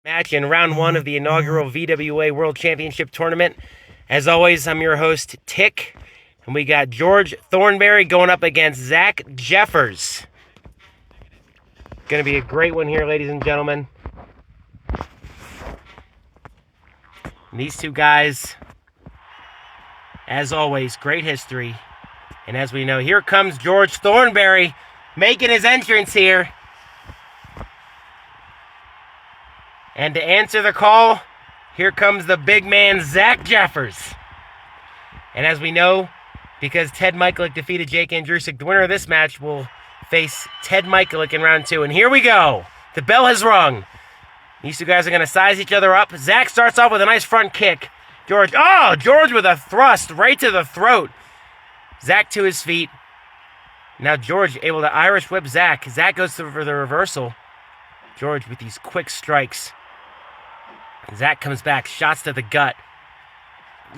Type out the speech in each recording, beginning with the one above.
Match in round one of the inaugural VWA World Championship tournament. As always, I'm your host, Tick, and we got George Thornberry going up against Zach Jeffers. Gonna be a great one here, ladies and gentlemen. And these two guys, as always, great history. And as we know, here comes George Thornberry making his entrance here. And to answer the call, here comes the big man, Zach Jeffers. And as we know, because Ted Michaelick defeated Jake Andrusik, the winner of this match will face Ted Michaelick in round two. And here we go. The bell has rung. These two guys are going to size each other up. Zach starts off with a nice front kick. George with a thrust right to the throat. Zach to his feet. Now George able to Irish whip Zach. Zach goes for the reversal. George with these quick strikes. Zach comes back, shots to the gut.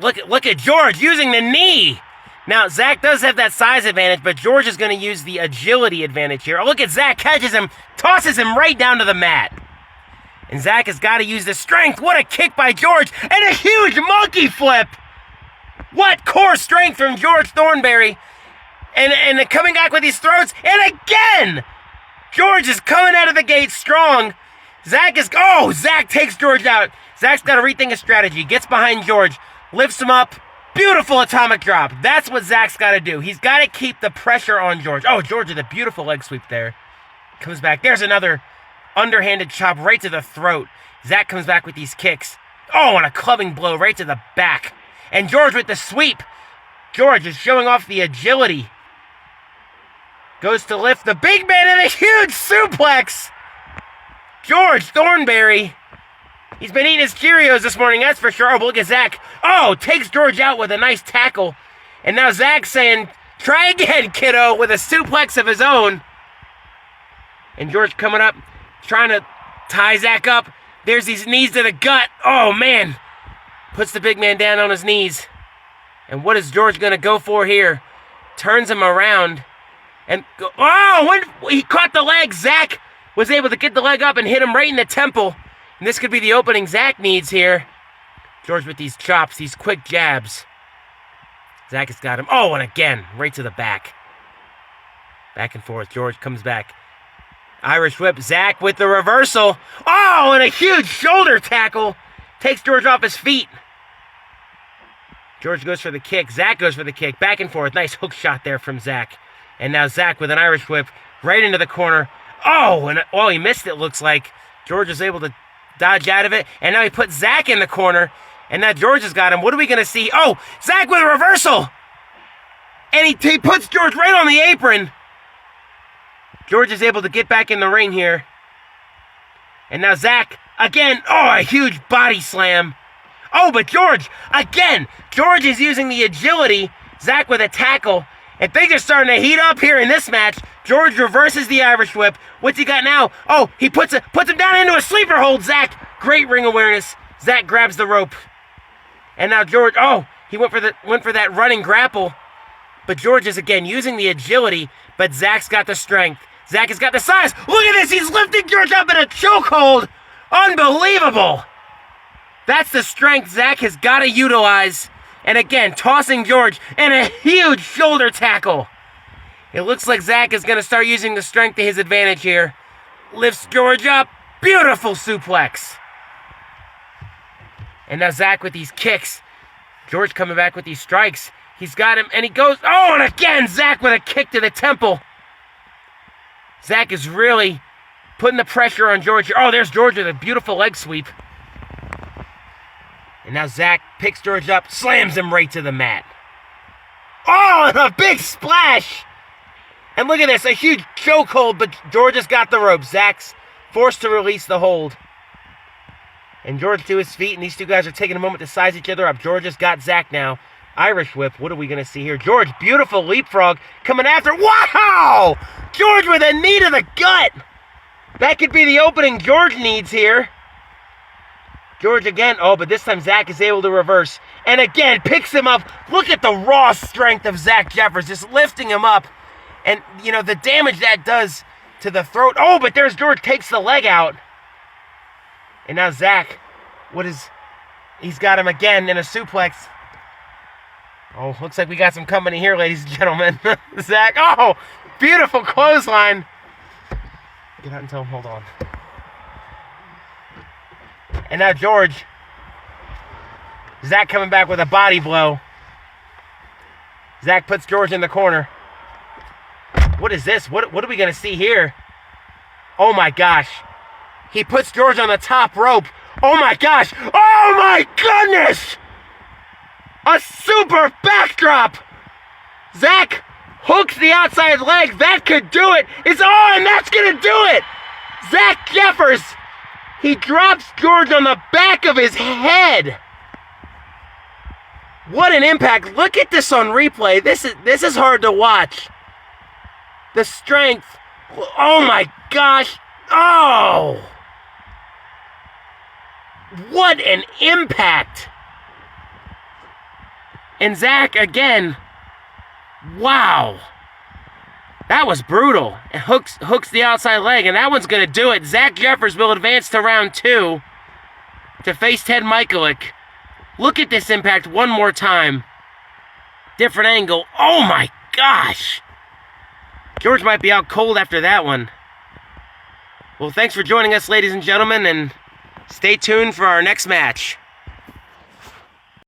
Look at George using the knee. Now, Zach does have that size advantage, but George is going to use the agility advantage here. Oh, look at Zach, catches him, tosses him right down to the mat. And Zach has got to use the strength. What a kick by George, and a huge monkey flip. What core strength from George Thornberry. And coming back with these throws, and again! George is coming out of the gate strong. Zach takes George out. Zach's got to rethink his strategy. Gets behind George, lifts him up. Beautiful atomic drop. That's what Zach's got to do. He's got to keep the pressure on George. Oh, George with a beautiful leg sweep there. Comes back. There's another underhanded chop right to the throat. Zach comes back with these kicks. Oh, and a clubbing blow right to the back. And George with the sweep. George is showing off the agility. Goes to lift the big man in a huge suplex. George Thornberry. He's been eating his Cheerios this morning, that's for sure. Oh, but look at Zach. Oh, takes George out with a nice tackle. And now Zach's saying, try again, kiddo, with a suplex of his own. And George coming up, trying to tie Zach up. There's these knees to the gut. Oh, man. Puts the big man down on his knees. And what is George going to go for here? Turns him around. And, when he caught the leg, Zach was able to get the leg up and hit him right in the temple. And this could be the opening Zach needs here. George with these chops, these quick jabs. Zach has got him. Oh, and again, right to the back. Back and forth. George comes back. Irish whip. Zach with the reversal. Oh, and a huge shoulder tackle. Takes George off his feet. George goes for the kick. Zach goes for the kick. Back and forth. Nice hook shot there from Zach. And now Zach with an Irish whip right into the corner. Oh, and he missed it, looks like. George was able to dodge out of it. And now he put Zach in the corner. And now George has got him. What are we going to see? Oh, Zach with a reversal. And he puts George right on the apron. George is able to get back in the ring here. And now Zach, again, a huge body slam. Oh, but George, again, George is using the agility. Zach with a tackle. And things are starting to heat up here in this match. George reverses the Irish whip. What's he got now? Oh, he puts him down into a sleeper hold. Zach, great ring awareness. Zach grabs the rope. And now George, he went for that running grapple. But George is again using the agility, but Zach's got the strength. Zach has got the size. Look at this, he's lifting George up in a chokehold. Unbelievable. That's the strength Zach has got to utilize. And again, tossing George and a huge shoulder tackle. It looks like Zach is going to start using the strength to his advantage here. Lifts George up. Beautiful suplex. And now Zach with these kicks. George coming back with these strikes. He's got him, and he goes. Oh, and again, Zach with a kick to the temple. Zach is really putting the pressure on George here. Oh, there's George with a beautiful leg sweep. And now Zach picks George up, slams him right to the mat. Oh, and a big splash. And look at this, a huge chokehold, but George has got the rope. Zach's forced to release the hold. And George to his feet, and these two guys are taking a moment to size each other up. George has got Zach now. Irish whip, what are we going to see here? George, beautiful leapfrog, coming after. Wow! George with a knee to the gut. That could be the opening George needs here. George again. Oh, but this time Zach is able to reverse. And again, picks him up. Look at the raw strength of Zach Jeffers, just lifting him up. And, the damage that does to the throat. Oh, but there's George, takes the leg out. And now Zach, he's got him again in a suplex. Oh, looks like we got some company here, ladies and gentlemen. Zach, oh, beautiful clothesline. Get out and tell him, hold on. And now George. Zach coming back with a body blow. Zach puts George in the corner. What is this? What are we going to see here? Oh my gosh. He puts George on the top rope. Oh my gosh. Oh my goodness. A super backdrop. Zach hooks the outside leg. That could do it. It's on. That's going to do it. Zach Jeffers. He drops George on the back of his head. What an impact. Look at this on replay. This is hard to watch. The strength. Oh my gosh. Oh. What an impact. And Zach again. Wow. That was brutal. It hooks the outside leg, and that one's going to do it. Zach Jeffers will advance to round 2 to face Ted Michaelik. Look at this impact one more time. Different angle. Oh my gosh. George might be out cold after that one. Well, thanks for joining us, ladies and gentlemen, and stay tuned for our next match.